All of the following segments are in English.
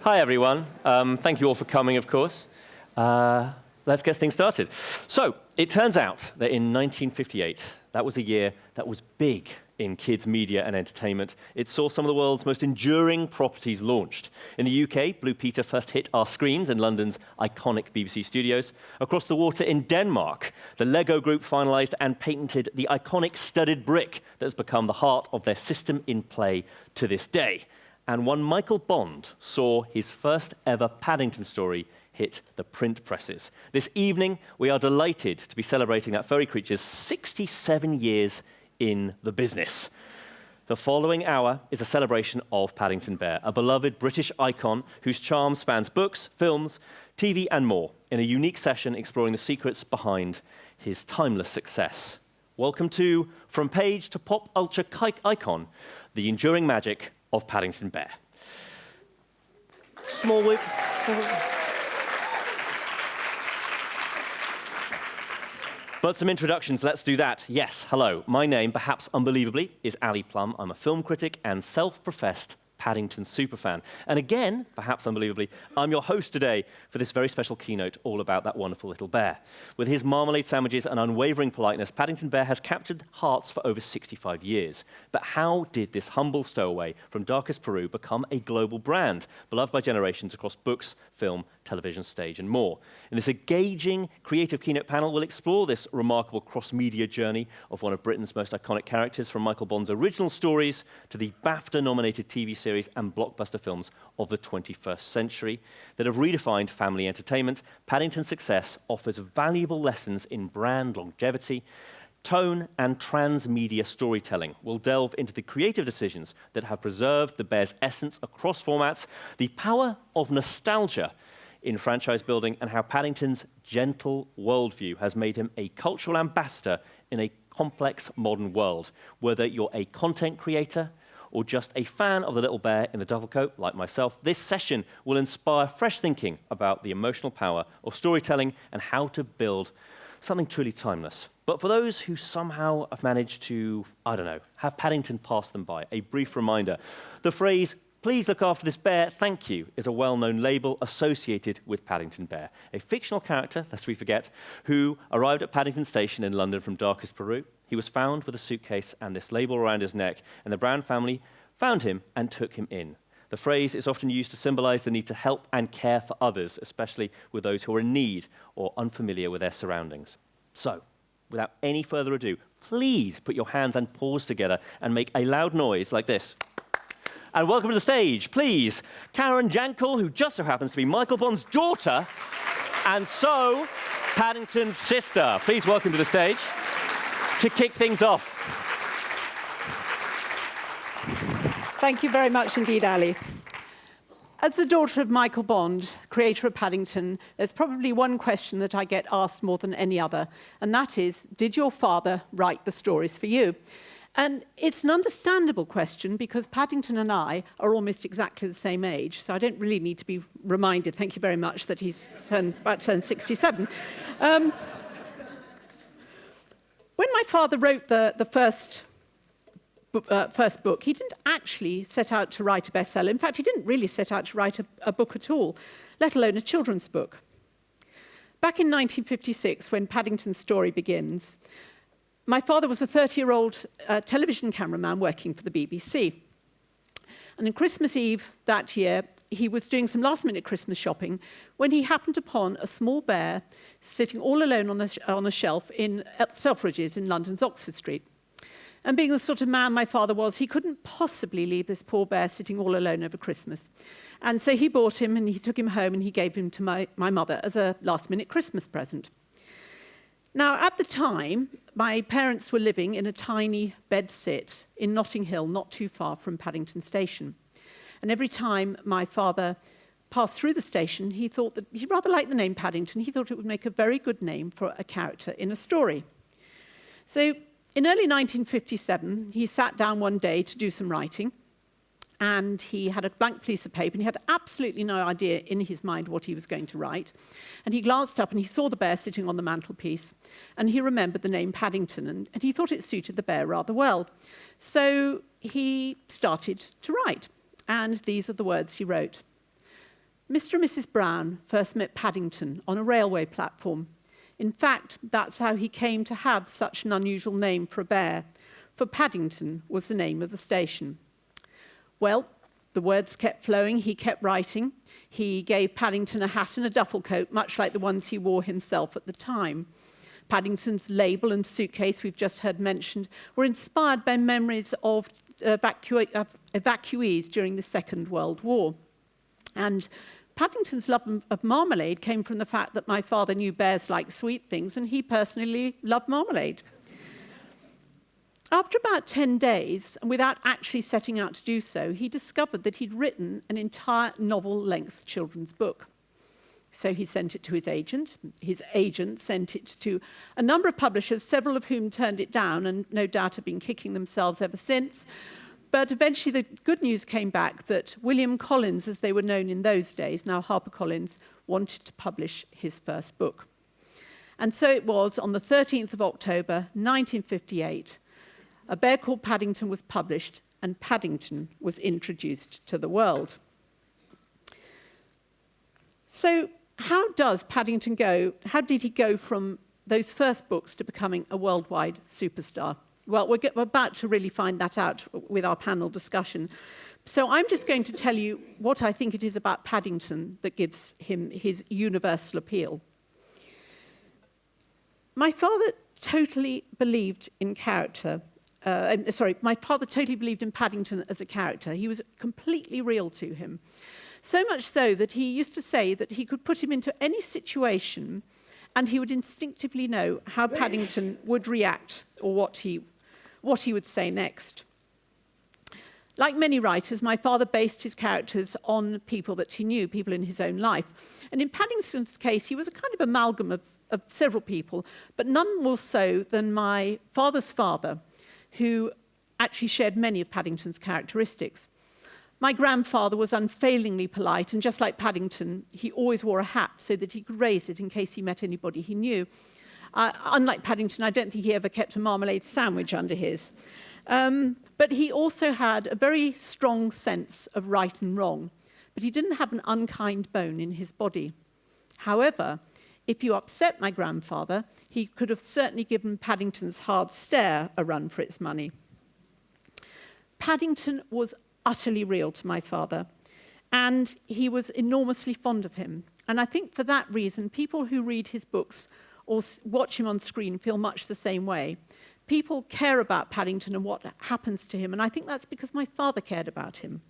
Hi, everyone. Thank you all for coming, of course. Let's get things started. So, it turns out that in 1958, that was a year that was big in kids' media and entertainment. It saw some of the world's most enduring properties launched. In the UK, Blue Peter first hit our screens in London's iconic BBC studios. Across the water in Denmark, the Lego Group finalized and patented the iconic studded brick that has become the heart of their system in play to this day. And one Michael Bond saw his first ever Paddington story hit the print presses. This evening, we are delighted to be celebrating that furry creature's 67 years in the business. The following hour is a celebration of Paddington Bear, a beloved British icon whose charm spans books, films, TV, and more, in a unique session exploring the secrets behind his timeless success. Welcome to From Page to Pop Culture Icon, the enduring magic of Paddington Bear. Small whip. But some introductions, let's do that. Yes, hello. My name, perhaps unbelievably, is Ali Plumb. I'm a film critic and self-professed Paddington superfan. And again, perhaps unbelievably, I'm your host today for this very special keynote all about that wonderful little bear. With his marmalade sandwiches and unwavering politeness, Paddington Bear has captured hearts for over 65 years. But how did this humble stowaway from Darkest Peru become a global brand, beloved by generations across books, film, television, stage, and more? In this engaging, creative keynote panel, we'll explore this remarkable cross-media journey of one of Britain's most iconic characters, from Michael Bond's original stories to the BAFTA-nominated TV series and blockbuster films of the 21st century that have redefined family entertainment. Paddington's success offers valuable lessons in brand longevity, tone, and transmedia storytelling. We'll delve into the creative decisions that have preserved the bear's essence across formats, the power of nostalgia in franchise building, and how Paddington's gentle worldview has made him a cultural ambassador in a complex modern world. Whether you're a content creator or just a fan of the little bear in the duffel coat, like myself, this session will inspire fresh thinking about the emotional power of storytelling and how to build something truly timeless. But for those who somehow have managed to, have Paddington pass them by, a brief reminder. The phrase, "Please look after this bear, thank you," is a well-known label associated with Paddington Bear, a fictional character, lest we forget, who arrived at Paddington Station in London from Darkest Peru. He was found with a suitcase and this label around his neck, and the Brown family found him and took him in. The phrase is often used to symbolize the need to help and care for others, especially with those who are in need or unfamiliar with their surroundings. So, without any further ado, please put your hands and paws together and make a loud noise like this. And welcome to the stage, please, Karen Jankel, who just so happens to be Michael Bond's daughter, and so Paddington's sister. Please welcome to the stage to kick things off. Thank you very much indeed, Ali. As the daughter of Michael Bond, creator of Paddington, there's probably one question that I get asked more than any other, and that is, did your father write the stories for you? And it's an understandable question because Paddington and I are almost exactly the same age, so I don't really need to be reminded, thank you very much, that he's about to turn 67. When my father wrote the first book, he didn't actually set out to write a bestseller. In fact, he didn't really set out to write a book at all, let alone a children's book. Back in 1956, when Paddington's story begins, my father was a 30-year-old television cameraman working for the BBC. And on Christmas Eve that year, he was doing some last-minute Christmas shopping when he happened upon a small bear sitting all alone on a shelf in Selfridges in London's Oxford Street. And being the sort of man my father was, he couldn't possibly leave this poor bear sitting all alone over Christmas. And so he bought him and he took him home and he gave him to my mother as a last-minute Christmas present. Now, at the time, my parents were living in a tiny bedsit in Notting Hill, not too far from Paddington Station. And every time my father passed through the station, he thought that he rather liked the name Paddington. He thought it would make a very good name for a character in a story. So in early 1957, he sat down one day to do some writing, and he had a blank piece of paper, and he had absolutely no idea in his mind what he was going to write. And he glanced up, and he saw the bear sitting on the mantelpiece, and he remembered the name Paddington, and he thought it suited the bear rather well. So he started to write, and these are the words he wrote. Mr. and Mrs. Brown first met Paddington on a railway platform. In fact, that's how he came to have such an unusual name for a bear, for Paddington was the name of the station. Well, the words kept flowing, he kept writing. He gave Paddington a hat and a duffel coat, much like the ones he wore himself at the time. Paddington's label and suitcase, we've just heard mentioned, were inspired by memories of evacuees during the Second World War. And Paddington's love of marmalade came from the fact that my father knew bears like sweet things, and he personally loved marmalade. After about 10 days, and without actually setting out to do so, he discovered that he'd written an entire novel-length children's book. So he sent it to his agent. His agent sent it to a number of publishers, several of whom turned it down and no doubt have been kicking themselves ever since. But eventually the good news came back that William Collins, as they were known in those days, now HarperCollins, wanted to publish his first book. And so it was on the 13th of October, 1958, A Bear Called Paddington was published and Paddington was introduced to the world. So how does Paddington go? How did he go from those first books to becoming a worldwide superstar? Well, we're about to really find that out with our panel discussion. So I'm just going to tell you what I think it is about Paddington that gives him his universal appeal. My father totally believed in character. My father totally believed in Paddington as a character. He was completely real to him. So much so that he used to say that he could put him into any situation and he would instinctively know how Paddington would react or what he would say next. Like many writers, my father based his characters on people that he knew, people in his own life. And in Paddington's case, he was a kind of amalgam of several people, but none more so than my father's father, who actually shared many of Paddington's characteristics. My grandfather was unfailingly polite, and just like Paddington, he always wore a hat so that he could raise it in case he met anybody he knew. Unlike Paddington, I don't think he ever kept a marmalade sandwich under his. But he also had a very strong sense of right and wrong, but he didn't have an unkind bone in his body. However, if you upset my grandfather, he could have certainly given Paddington's hard stare a run for its money. Paddington was utterly real to my father, and he was enormously fond of him. And I think for that reason, people who read his books or watch him on screen feel much the same way. People care about Paddington and what happens to him, and I think that's because my father cared about him.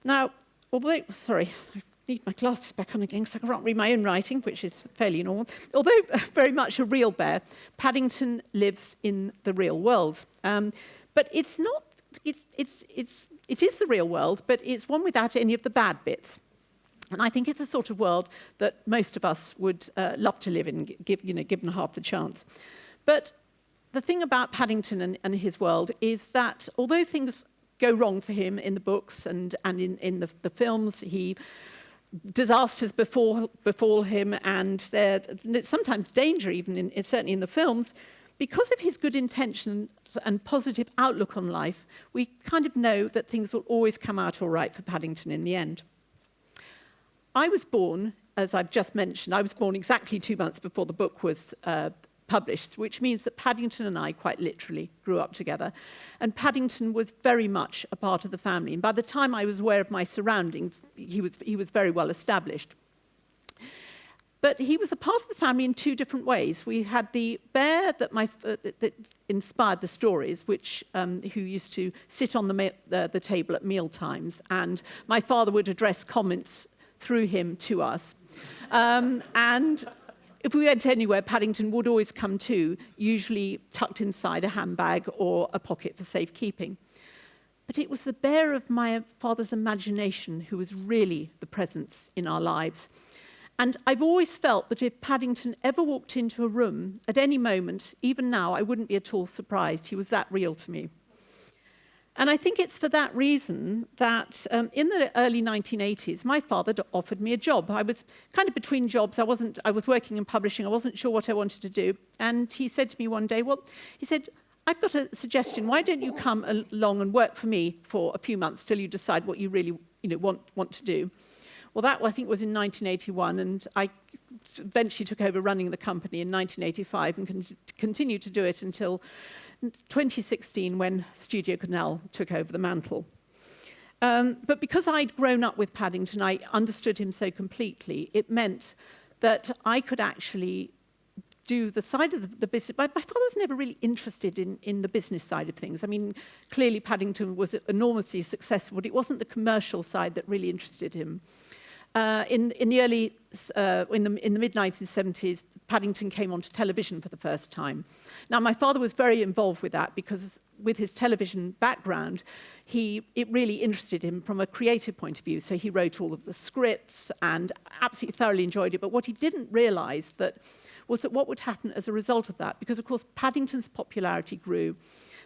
Now, I need my glasses back on again because I can't read my own writing, which is fairly normal. Although very much a real bear, Paddington lives in the real world. But it's not. It is the real world, but it's one without any of the bad bits. And I think it's a sort of world that most of us would love to live in, given half the chance. But the thing about Paddington and his world is that although things go wrong for him in the books and in the films, disasters befall him, and there's sometimes danger even, certainly in the films, because of his good intentions and positive outlook on life, we kind of know that things will always come out all right for Paddington in the end. I was born, as I've just mentioned, I was born exactly 2 months before the book was published, which means that Paddington and I quite literally grew up together. And Paddington was very much a part of the family. And by the time I was aware of my surroundings, he was very well established. But he was a part of the family in two different ways. We had the bear that inspired the stories, who used to sit on the table at meal times, and my father would address comments through him to us. And if we went anywhere, Paddington would always come too, usually tucked inside a handbag or a pocket for safekeeping. But it was the bear of my father's imagination who was really the presence in our lives. And I've always felt that if Paddington ever walked into a room at any moment, even now, I wouldn't be at all surprised. He was that real to me. And I think it's for that reason that in the early 1980s, my father offered me a job. I was kind of between jobs. I was working in publishing. I wasn't sure what I wanted to do. And he said to me one day, he said, I've got a suggestion. Why don't you come along and work for me for a few months till you decide what you really want to do? Well, that, I think, was in 1981, and I eventually took over running the company in 1985 and continued to do it until 2016, when Studio Canal took over the mantle. But because I'd grown up with Paddington, I understood him so completely, it meant that I could actually do the side of the business. My father was never really interested in the business side of things. I mean, clearly Paddington was enormously successful, but it wasn't the commercial side that really interested him. In the mid-1970s, Paddington came onto television for the first time. Now, my father was very involved with that because with his television background, it really interested him from a creative point of view. So he wrote all of the scripts and absolutely thoroughly enjoyed it. But what he didn't realize was that what would happen as a result of that, because of course Paddington's popularity grew,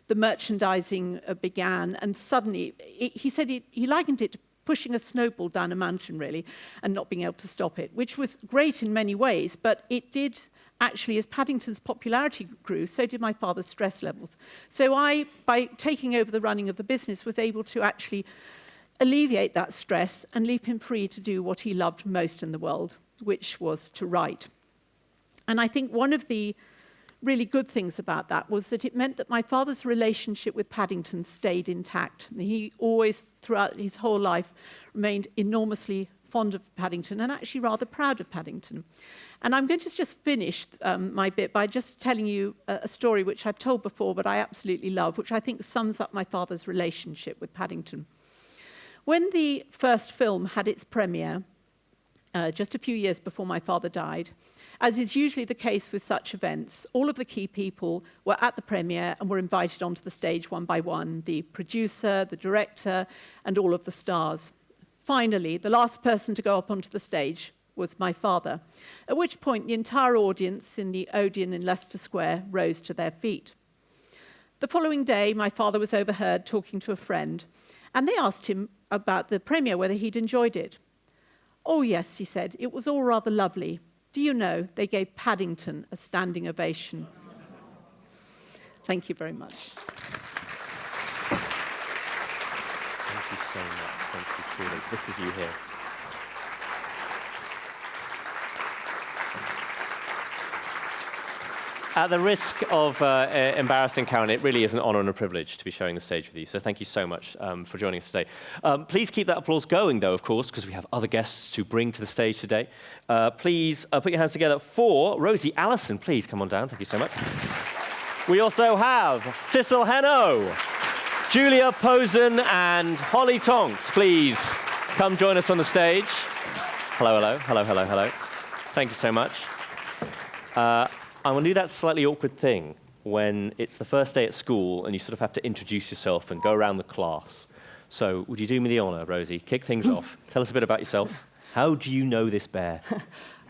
the merchandising began, and suddenly he said he likened it to pushing a snowball down a mountain, really, and not being able to stop it, which was great in many ways, but it did actually, as Paddington's popularity grew, so did my father's stress levels. So I, by taking over the running of the business, was able to actually alleviate that stress and leave him free to do what he loved most in the world, which was to write. And I think one of the really good things about that was that it meant that my father's relationship with Paddington stayed intact. He always, throughout his whole life, remained enormously fond of Paddington and actually rather proud of Paddington. And I'm going to just finish my bit by just telling you a story which I've told before, but I absolutely love, which I think sums up my father's relationship with Paddington. When the first film had its premiere, just a few years before my father died, as is usually the case with such events, all of the key people were at the premiere and were invited onto the stage one by one, the producer, the director, and all of the stars. Finally, the last person to go up onto the stage was my father, at which point the entire audience in the Odeon in Leicester Square rose to their feet. The following day, my father was overheard talking to a friend, and they asked him about the premiere, whether he'd enjoyed it. "Oh, yes," he said, "it was all rather lovely. Do you know, they gave Paddington a standing ovation." Thank you very much. Thank you so much. Thank you, truly. This is you here. At the risk of embarrassing Karen, it really is an honor and a privilege to be sharing the stage with you. So thank you so much for joining us today. Please keep that applause going, though, of course, because we have other guests to bring to the stage today. Please put your hands together for Rosie Allison. Please come on down. Thank you so much. We also have Cecil Heno, Julia Posen, and Holly Tonks. Please come join us on the stage. Hello, hello, hello, hello, hello. Thank you so much. I want to do that slightly awkward thing when it's the first day at school and you sort of have to introduce yourself and go around the class. So would you do me the honor, Rosie? Kick things off. Tell us a bit about yourself. How do you know this bear?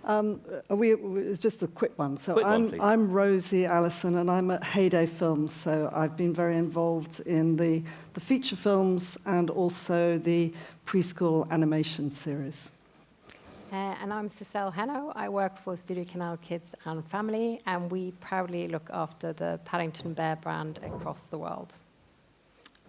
It's just a quick one. So Quick one, please. I'm Rosie Allison, and I'm at Heyday Films. So I've been very involved in the feature films and also the preschool animation series. And I'm Cecil Heno. I work for Studio Canal Kids and Family, and we proudly look after the Paddington Bear brand across the world.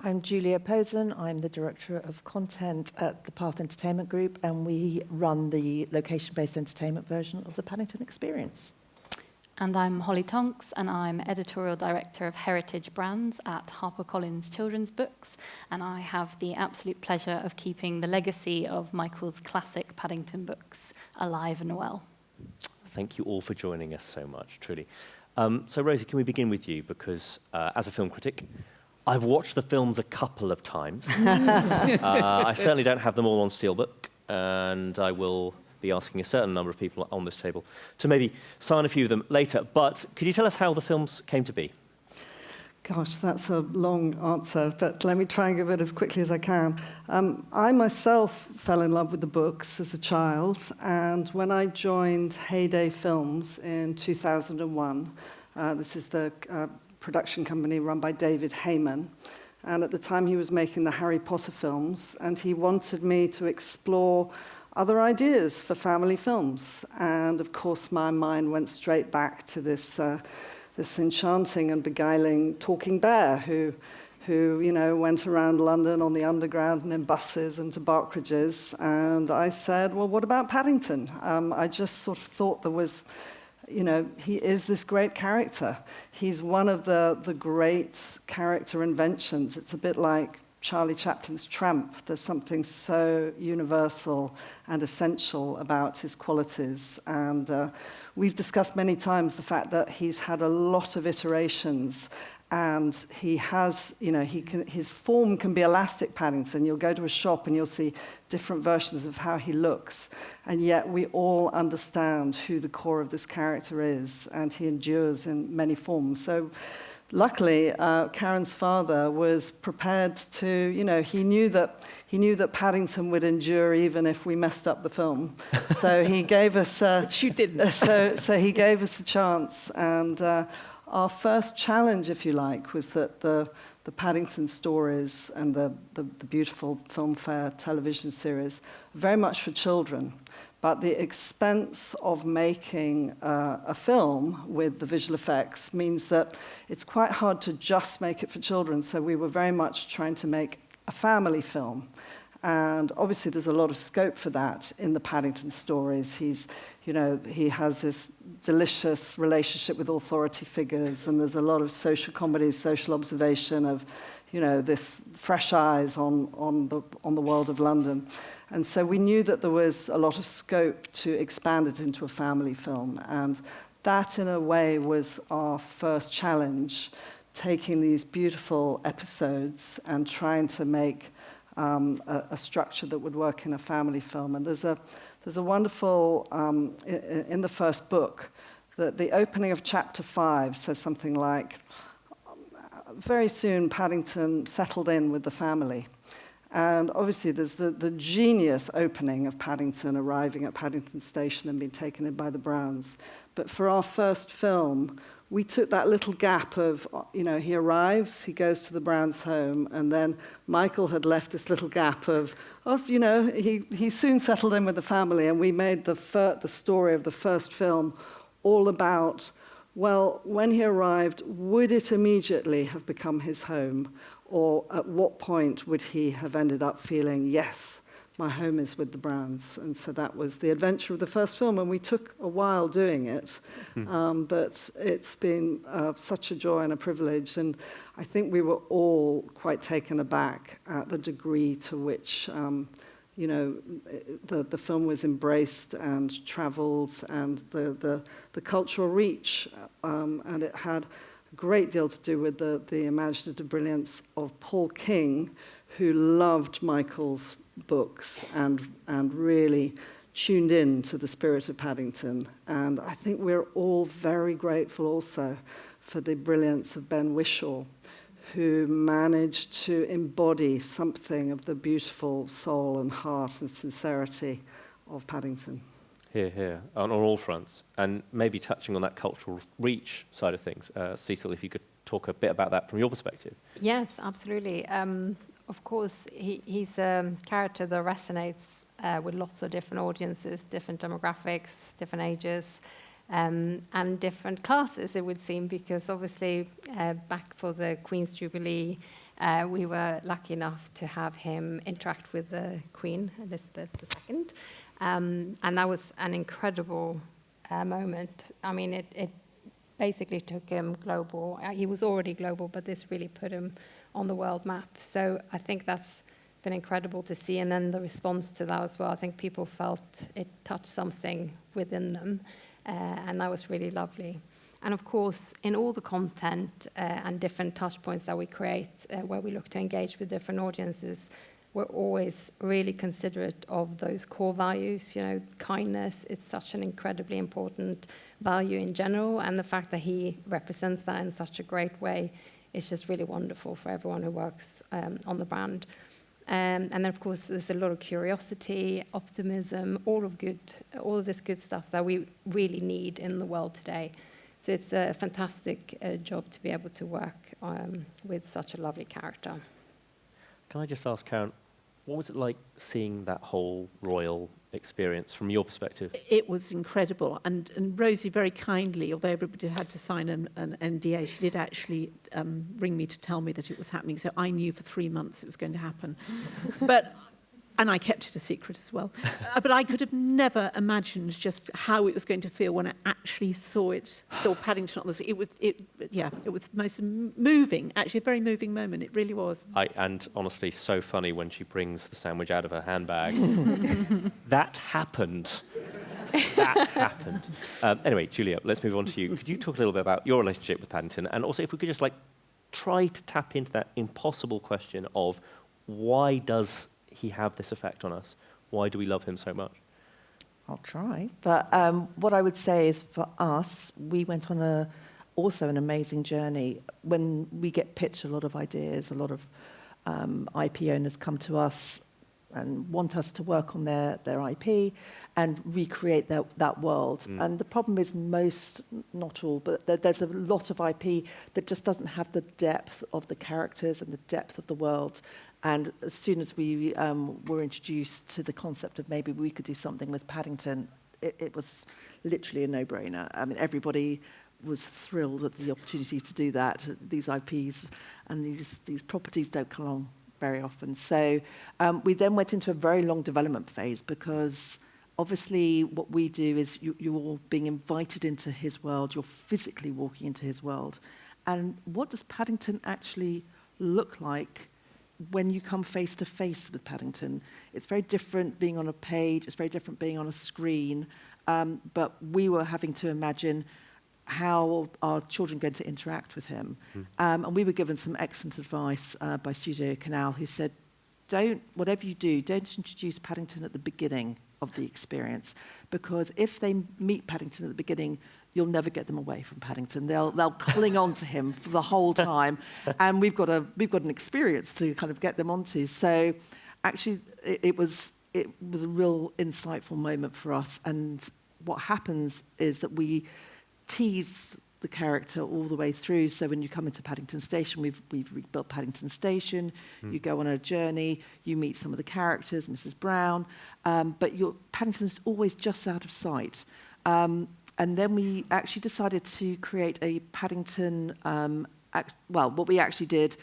I'm Julia Posen. I'm the Director of Content at the Path Entertainment Group, and we run the location-based entertainment version of the Paddington Experience. And I'm Holly Tonks, and I'm Editorial Director of Heritage Brands at HarperCollins Children's Books, and I have the absolute pleasure of keeping the legacy of Michael's classic Paddington books alive and well. Thank you all for joining us so much, truly. So Rosie, can we begin with you? Because as a film critic, I've watched the films a couple of times. I certainly don't have them all on Steelbook, and I will be asking a certain number of people on this table to maybe sign a few of them later. But could you tell us how the films came to be? Gosh, that's a long answer, but let me try and give it as quickly as I can. I myself fell in love with the books as a child, and when I joined Heyday Films in 2001, this is the production company run by David Heyman, and at the time he was making the Harry Potter films, and he wanted me to explore other ideas for family films. And of course, my mind went straight back to this this enchanting and beguiling talking bear who went around London on the underground and in buses and to Barkridges. And I said, well, what about Paddington? I just sort of thought there was, he is this great character. He's one of the great character inventions. It's a bit like Charlie Chaplin's Tramp. There's something so universal and essential about his qualities. And we've discussed many times the fact that he's had a lot of iterations, and he has, his form can be elastic, Paddington. You'll go to a shop and you'll see different versions of how he looks, and yet we all understand who the core of this character is, and he endures in many forms. So luckily, Karen's father was prepared to, he knew that Paddington would endure even if we messed up the film. So he gave us... Which you didn't. So he gave us a chance, and our first challenge, if you like, was that the Paddington stories and the beautiful Filmfare television series are very much for children. But the expense of making a film with the visual effects means that it's quite hard to just make it for children. So we were very much trying to make a family film. And obviously there's a lot of scope for that in the Paddington stories. He has this delicious relationship with authority figures, and there's a lot of social comedy, social observation of, this fresh eyes on the world of London. And so we knew that there was a lot of scope to expand it into a family film. And that, in a way, was our first challenge, taking these beautiful episodes and trying to make a structure that would work in a family film. And there's a wonderful, in the first book, the opening of chapter 5 says something like, very soon Paddington settled in with the family. And obviously there's the genius opening of Paddington arriving at Paddington Station and being taken in by the Browns. But for our first film, we took that little gap of, he arrives, he goes to the Browns' home, and then Michael had left this little gap of he soon settled in with the family, and we made the story of the first film all about, well, when he arrived, would it immediately have become his home? Or at what point would he have ended up feeling, yes, my home is with the Browns? And so that was the adventure of the first film, and we took a while doing it. But it's been such a joy and a privilege, and I think we were all quite taken aback at the degree to which the film was embraced and travelled, and the cultural reach, and it had a great deal to do with the imaginative brilliance of Paul King, who loved Michael's books and really tuned in to the spirit of Paddington. And I think we're all very grateful also for the brilliance of Ben Whishaw, who managed to embody something of the beautiful soul and heart and sincerity of Paddington. Here, here, on all fronts. And maybe touching on that cultural reach side of things. Cecil, if you could talk a bit about that from your perspective. Yes, absolutely. Of course, he's a character that resonates with lots of different audiences, different demographics, different ages, and different classes, it would seem, because obviously back for the Queen's Jubilee, we were lucky enough to have him interact with the Queen, Elizabeth II, and that was an incredible moment. I mean, it basically took him global. He was already global, but this really put him on the world map. So I think that's been incredible to see, and then the response to that as well. I think people felt it touched something within them, and that was really lovely. And of course, in all the content and different touch points that we create, where we look to engage with different audiences, we're always really considerate of those core values. Kindness, it's such an incredibly important value in general, and the fact that he represents that in such a great way is just really wonderful for everyone who works on the brand. And then, of course, there's a lot of curiosity, optimism, all of this good stuff that we really need in the world today. So it's a fantastic job to be able to work with such a lovely character. Can I just ask, Karen, What was it like seeing that whole royal experience from your perspective? It was incredible. And Rosie very kindly, although everybody had to sign an NDA, she did actually ring me to tell me that it was happening. So I knew for 3 months it was going to happen. And I kept it a secret as well. But I could have never imagined just how it was going to feel when I actually saw Paddington on the screen. It was the most moving, actually a very moving moment. It really was. And honestly, so funny when she brings the sandwich out of her handbag. That happened. That happened. Anyway, Julia, let's move on to you. Could you talk a little bit about your relationship with Paddington? And also, if we could just try to tap into that impossible question of why does he have this effect on us? Why do we love him so much? I'll try. But what I would say is for us, we went on also an amazing journey. When we get pitched a lot of ideas, a lot of IP owners come to us and want us to work on their IP and recreate that world. And the problem is most, not all, but there's a lot of IP that just doesn't have the depth of the characters and the depth of the world. And as soon as we were introduced to the concept of maybe we could do something with Paddington, it was literally a no-brainer. I mean, everybody was thrilled at the opportunity to do that. These IPs and these properties don't come along very often. So we then went into a very long development phase because obviously what we do is you're all being invited into his world. You're physically walking into his world. And what does Paddington actually look like when you come face to face with Paddington? It's very different being on a page, it's very different being on a screen, but we were having to imagine how our children are going to interact with him. And we were given some excellent advice by Studio Canal, who said, whatever you do, don't introduce Paddington at the beginning of the experience, because if they meet Paddington at the beginning, you'll never get them away from Paddington. They'll cling on to him for the whole time, and we've got an experience to kind of get them onto. So, actually, it was a real insightful moment for us. And what happens is that we tease the character all the way through. So when you come into Paddington Station, we've rebuilt Paddington Station. You go on a journey. You meet some of the characters, Mrs. Brown, but Paddington's always just out of sight. And then we actually decided to create a Paddington, what we actually did,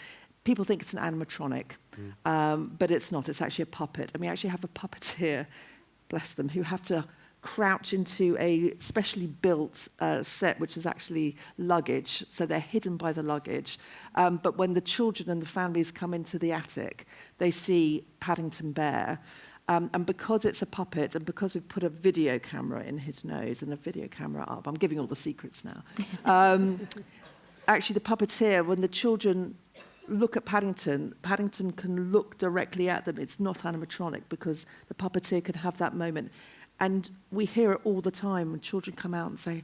people think it's an animatronic, but it's not. It's actually a puppet. And we actually have a puppeteer, bless them, who have to crouch into a specially built set, which is actually luggage. So they're hidden by the luggage. But when the children and the families come into the attic, they see Paddington Bear. And because it's a puppet and because we've put a video camera in his nose and a video camera up, I'm giving all the secrets now. Actually, the puppeteer, when the children look at Paddington, Paddington can look directly at them. It's not animatronic because the puppeteer can have that moment. And we hear it all the time when children come out and say,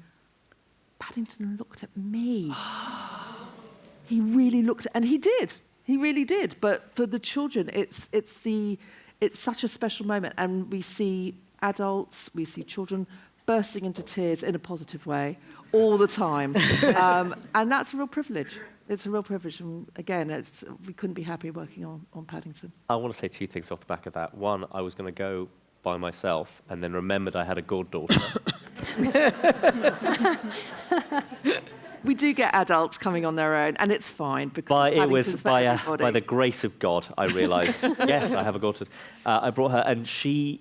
Paddington looked at me. He really looked and he did. He really did. But for the children, it's such a special moment, and we see adults, we see children bursting into tears in a positive way all the time, and that's a real privilege. It's a real privilege, and again, we couldn't be happier working on Paddington. I want to say two things off the back of that. One, I was going to go by myself, and then remembered I had a goddaughter. We do get adults coming on their own, and it's fine because it was by the grace of God I realised. Yes, I have a daughter. I brought her, and she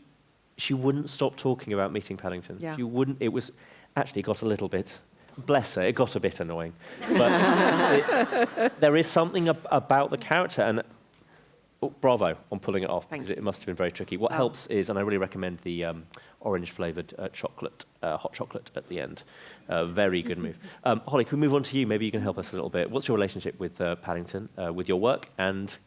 wouldn't stop talking about meeting Paddington. Yeah. She wouldn't. It was actually got a little bit. Bless her, it got a bit annoying. But there is something about the character, and bravo on pulling it off, because it must have been very tricky. What helps is, and I really recommend the orange-flavoured chocolate, hot chocolate at the end. Very good move. Holly, can we move on to you? Maybe you can help us a little bit. What's your relationship with Paddington, with your work, and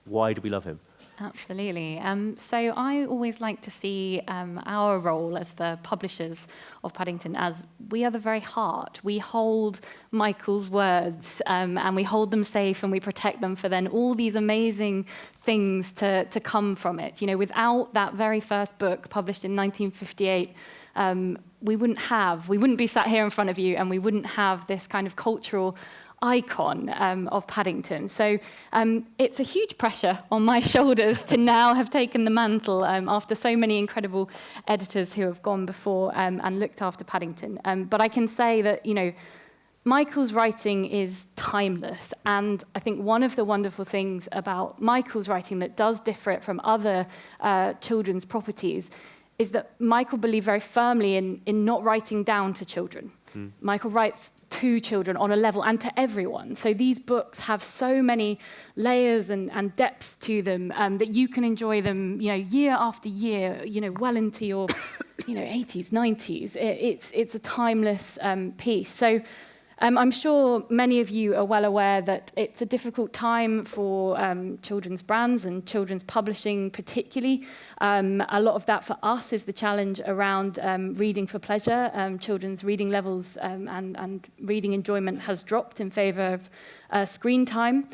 why do we love him? Absolutely. So I always like to see our role as the publishers of Paddington as we are the very heart. We hold Michael's words and we hold them safe and we protect them for then all these amazing things to come from it. You know, without that very first book published in 1958, we wouldn't be sat here in front of you, and we wouldn't have this kind of cultural icon of Paddington. So it's a huge pressure on my shoulders to now have taken the mantle after so many incredible editors who have gone before and looked after Paddington. But I can say that, Michael's writing is timeless, and I think one of the wonderful things about Michael's writing that does differ it from other children's properties is that Michael believed very firmly in not writing down to children. Michael writes to children on a level and to everyone. So these books have so many layers and depths to them that you can enjoy them, year after year, well into your, 80s, 90s. It's a timeless piece. So I'm sure many of you are well aware that it's a difficult time for children's brands and children's publishing particularly. A lot of that for us is the challenge around reading for pleasure. Children's reading levels and reading enjoyment has dropped in favour of screen time.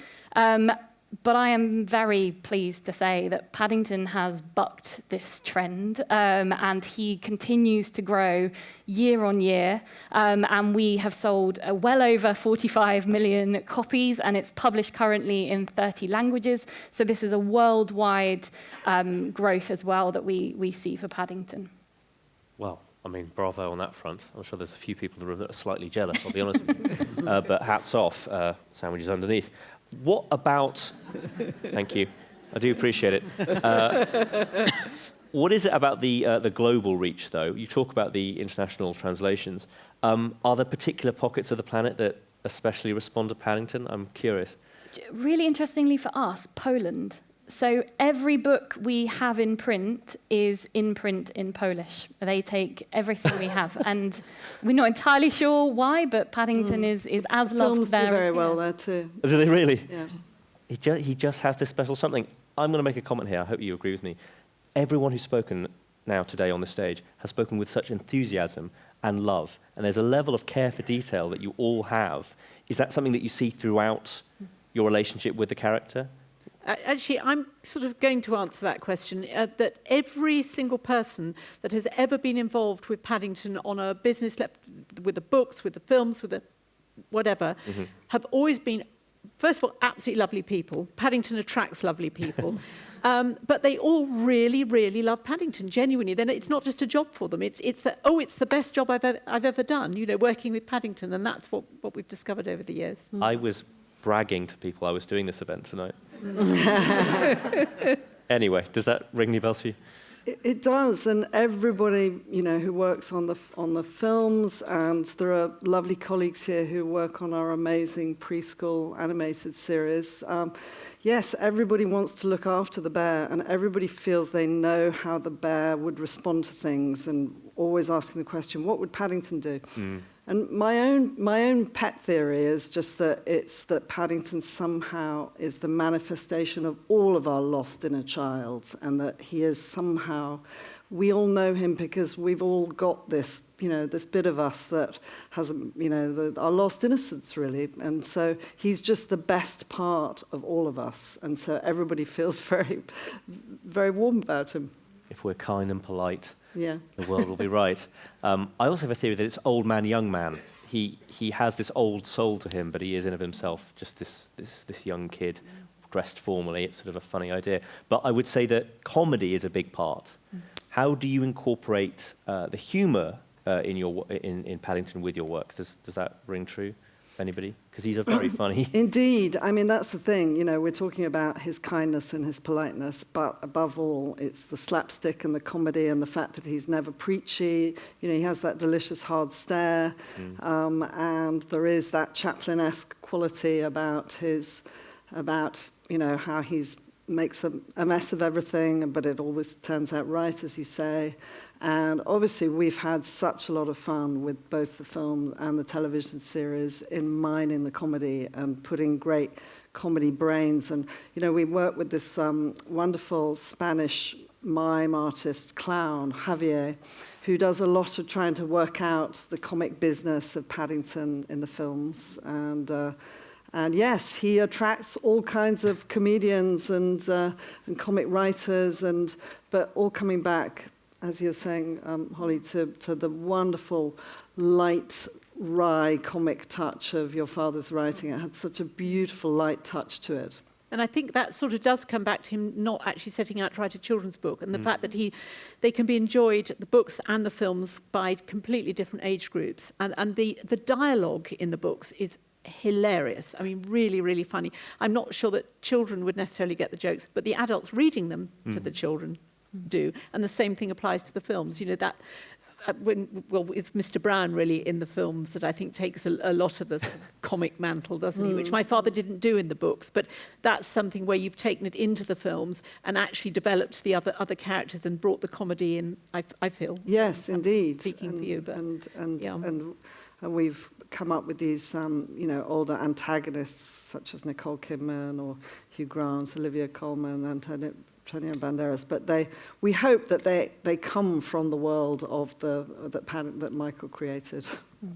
But I am very pleased to say that Paddington has bucked this trend, and he continues to grow year on year. And we have sold well over 45 million copies, and it's published currently in 30 languages. So this is a worldwide growth as well that we see for Paddington. Well, bravo on that front. I'm sure there's a few people in the room that are slightly jealous, I'll be honest with you. But hats off, sandwiches underneath. What about... Thank you. I do appreciate it. What is it about the global reach, though? You talk about the international translations. Are there particular pockets of the planet that especially respond to Paddington? I'm curious. Really interestingly for us, Poland. So every book we have in print is in print in Polish. They take everything we have, and we're not entirely sure why, but Paddington is as loved Films there. do very as well here. there too. Do they really? Yeah. He just has this special something. I'm going to make a comment here. I hope you agree with me. Everyone who's spoken now today on the stage has spoken with such enthusiasm and love, and there's a level of care for detail that you all have. Is that something that you see throughout your relationship with the character? Actually, I'm sort of going to answer that question, that every single person that has ever been involved with Paddington on a business level, with the books, with the films, with the whatever, have always been, first of all, absolutely lovely people. Paddington attracts lovely people. But they all really, really love Paddington, genuinely. Then it's not just a job for them. It's the best job I've ever done, working with Paddington, and that's what we've discovered over the years. I was bragging to people I was doing this event tonight. Anyway, does that ring any bells for you? It does, and everybody, who works on the films, and there are lovely colleagues here who work on our amazing preschool animated series. Yes, everybody wants to look after the bear, and everybody feels they know how the bear would respond to things, and always asking the question, what would Paddington do? And my own pet theory is just that Paddington somehow is the manifestation of all of our lost inner child, and that he is somehow, we all know him because we've all got this, this bit of us that has, our lost innocence, really. And so he's just the best part of all of us. And so everybody feels very, very warm about him. If we're kind and polite, the world will be right. I also have a theory that it's old man, young man. He has this old soul to him, but he is in of himself just this young kid dressed formally. It's sort of a funny idea. But I would say that comedy is a big part. How do you incorporate the humour in Paddington with your work? Does that ring true? Anybody? Because he's a very funny... Indeed. That's the thing. We're talking about his kindness and his politeness, but above all, it's the slapstick and the comedy and the fact that he's never preachy. He has that delicious hard stare, and there is that Chaplin-esque quality about how he's makes a mess of everything, but it always turns out right, as you say. And obviously, we've had such a lot of fun with both the film and the television series in mining the comedy and putting great comedy brains. And, we work with this wonderful Spanish mime artist, clown, Javier, who does a lot of trying to work out the comic business of Paddington in the films. And yes, he attracts all kinds of comedians and comic writers, but all coming back, as you're saying, Holly, to the wonderful, light, wry comic touch of your father's writing. It had such a beautiful light touch to it. And I think that sort of does come back to him not actually setting out to write a children's book, and the fact that they can be enjoyed, the books and the films, by completely different age groups. And the dialogue in the books is hilarious. I mean, really, really funny. I'm not sure that children would necessarily get the jokes, but the adults reading them to the children do. And the same thing applies to the films. You know, that it's Mr. Brown really in the films that I think takes a lot of the sort of comic mantle, doesn't he? Which my father didn't do in the books, but that's something where you've taken it into the films and actually developed the other characters and brought the comedy in. I feel. Yes, indeed. Speaking for you, but and we've come up with these older antagonists such as Nicole Kidman or Hugh Grant, Olivia Colman, Antonio Banderas, but we hope that they come from the world of that Michael created.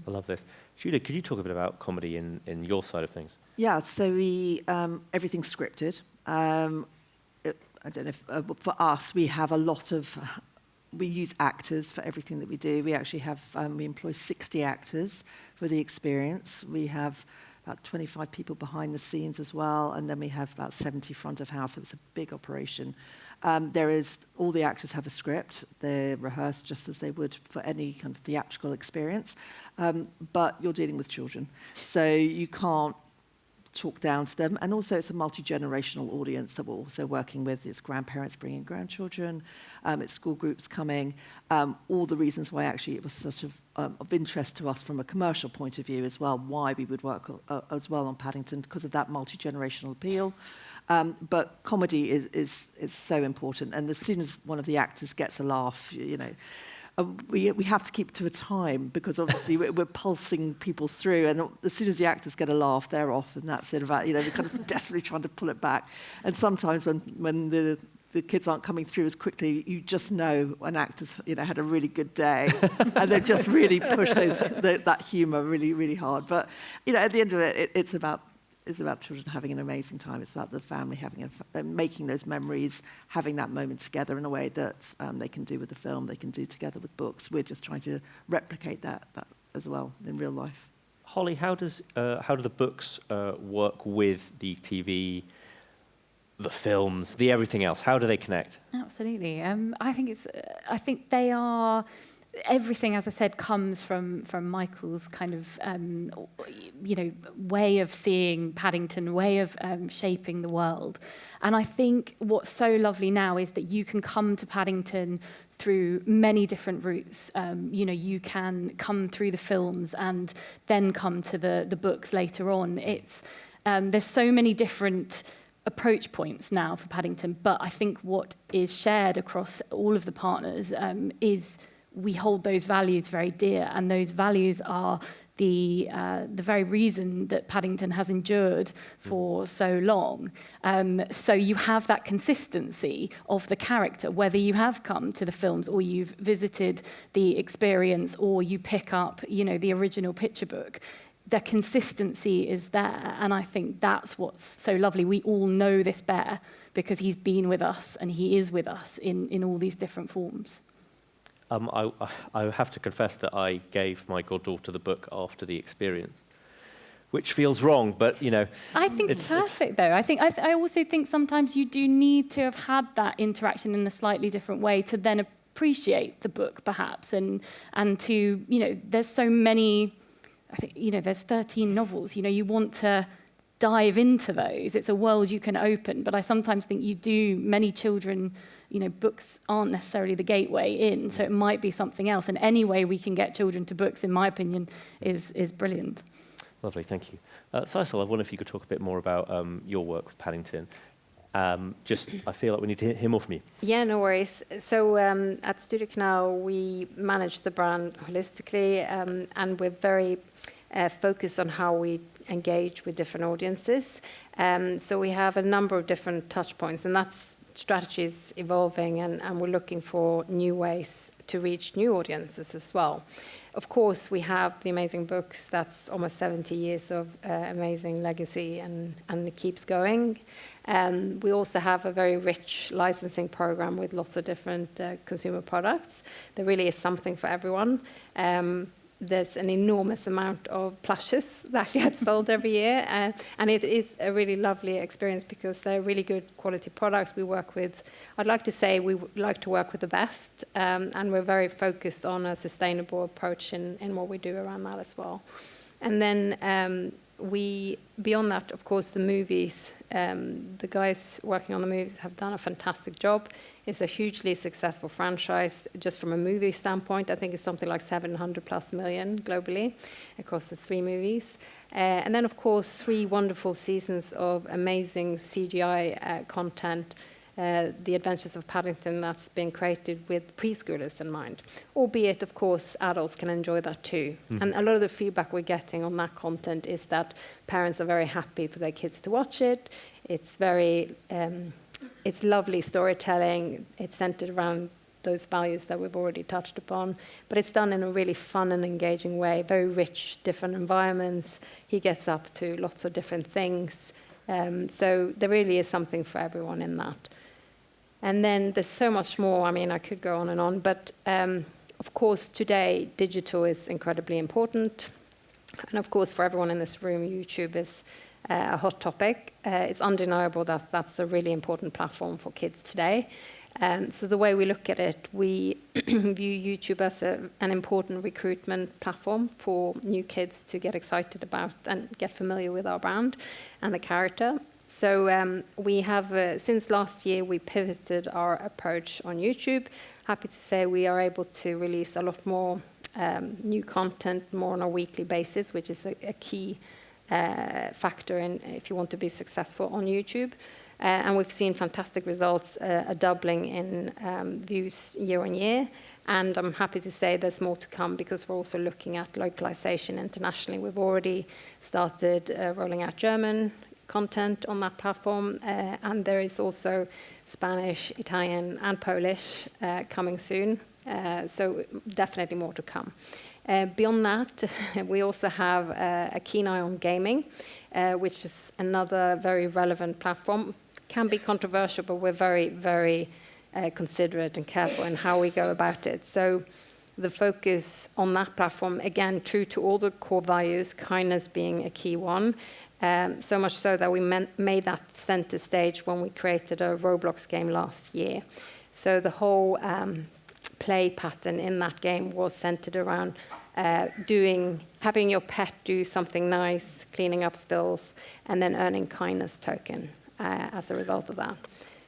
I love this. Julia, could you talk a bit about comedy in your side of things? Yeah, so we everything's scripted. I don't know if, for us, we have a lot of. We use actors for everything that we do. We actually have we employ 60 actors for the experience. We have about 25 people behind the scenes as well, and then we have about 70 front of house, so it's a big operation. All the actors have a script. They're rehearsed just as they would for any kind of theatrical experience, but you're dealing with children, so you can't talk down to them. And also it's a multi-generational audience that we're also working with. It's grandparents bringing grandchildren, it's school groups coming, all the reasons why actually it was such of interest to us from a commercial point of view as well, why we would work as well on Paddington, because of that multi-generational appeal. But comedy is so important, and as soon as one of the actors gets a laugh, we have to keep to a time, because obviously we're pulsing people through, and as soon as the actors get a laugh, they're off, and that's it. We're kind of desperately trying to pull it back. And sometimes when the kids aren't coming through as quickly, you just know an actor's had a really good day, and they've just really pushed that humour really, really hard. But at the end of it, it's about children having an amazing time. It's about the family making those memories, having that moment together in a way that they can do with the film, they can do together with books. We're just trying to replicate that as well in real life. Holly, how do the books work with the TV, the films, the everything else? How do they connect? Absolutely. I think they are. Everything, as I said, comes from Michael's kind of, way of seeing Paddington, way of shaping the world. And I think what's so lovely now is that you can come to Paddington through many different routes. You can come through the films and then come to the books later on. There's so many different approach points now for Paddington, but I think what is shared across all of the partners is we hold those values very dear, and those values are the very reason that Paddington has endured for so long. So you have that consistency of the character, whether you have come to the films or you've visited the experience or you pick up, the original picture book. The consistency is there, and I think that's what's so lovely. We all know this bear because he's been with us and he is with us in all these different forms. I have to confess that I gave my goddaughter the book after the experience, which feels wrong, but I think it's perfect, though. I also think sometimes you do need to have had that interaction in a slightly different way to then appreciate the book, perhaps, and to there's so many. I think there's 13 novels. You want to dive into those. It's a world you can open, but I sometimes think many children. Books aren't necessarily the gateway in, so it might be something else. And any way we can get children to books, in my opinion, is brilliant. Lovely, thank you. Sisal, I wonder if you could talk a bit more about your work with Paddington. I feel like we need to hear more from you. Yeah, no worries. So at Studio Canal, we manage the brand holistically, and we're very focused on how we engage with different audiences. So we have a number of different touch points, and that's strategies evolving, and we're looking for new ways to reach new audiences as well. Of course, we have the amazing books. That's almost 70 years of amazing legacy, and it keeps going. We also have a very rich licensing program with lots of different consumer products. There really is something for everyone. there's an enormous amount of plushes that get sold every year. And it is a really lovely experience because they're really good quality products. We work with, I'd like to say we like to work with the best, and we're very focused on a sustainable approach in what we do around that as well. And then beyond that, of course, the movies, the guys working on the movies have done a fantastic job. It's a hugely successful franchise. Just from a movie standpoint, I think it's something like 700+ million globally across the 3 movies. And then, of course, 3 wonderful seasons of amazing CGI content. The Adventures of Paddington, that's been created with preschoolers in mind. Albeit, of course, adults can enjoy that too. And a lot of the feedback we're getting on that content is that parents are very happy for their kids to watch it. It's very, it's lovely storytelling. It's centered around those values that we've already touched upon. But it's done in a really fun and engaging way, very rich, different environments. He gets up to lots of different things. So there really is something for everyone in that. And then there's so much more. I mean, I could go on, but of course, today, digital is incredibly important. And of course, for everyone in this room, YouTube is a hot topic. It's undeniable that that's a really important platform for kids today. So the way we look at it, we view YouTube as an important recruitment platform for new kids to get excited about and get familiar with our brand and the character. So we have, since last year, we pivoted our approach on YouTube. Happy to say we are able to release a lot more new content, more on a weekly basis, which is a key factor in if you want to be successful on YouTube. And we've seen fantastic results, a doubling in views year on year. And I'm happy to say there's more to come because we're also looking at localization internationally. We've already started rolling out German content on that platform, and there is also Spanish, Italian, and Polish coming soon. So definitely more to come. Beyond that, we also have a keen eye on gaming, which is another very relevant platform. Can be controversial, but we're very, very considerate and careful in how we go about it. So the focus on that platform, again, true to all the core values, kindness being a key one, so much so that we made that center stage when we created a Roblox game last year. So the whole play pattern in that game was centered around having your pet do something nice, cleaning up spills, and then earning kindness token as a result of that.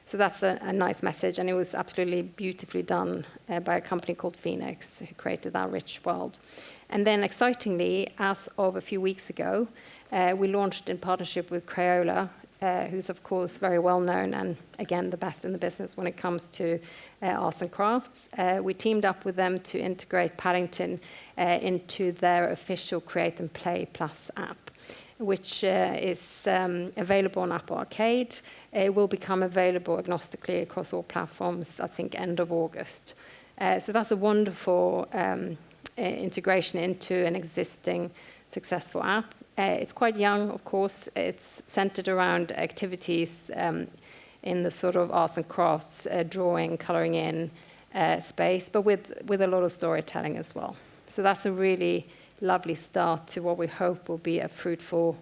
So that's a nice message, and it was absolutely beautifully done by a company called Phoenix, who created that rich world. And then excitingly, as of a few weeks ago, we launched in partnership with Crayola, who's of course very well known and again the best in the business when it comes to arts and crafts. We teamed up with them to integrate Paddington into their official Create and Play Plus app, which is available on Apple Arcade. It will become available agnostically across all platforms, I think, end of August. So that's a wonderful integration into an existing successful app. It's quite young, of course. It's centered around activities in the sort of arts and crafts, drawing, coloring in space, but with a lot of storytelling as well. So that's a really lovely start to what we hope will be a fruitful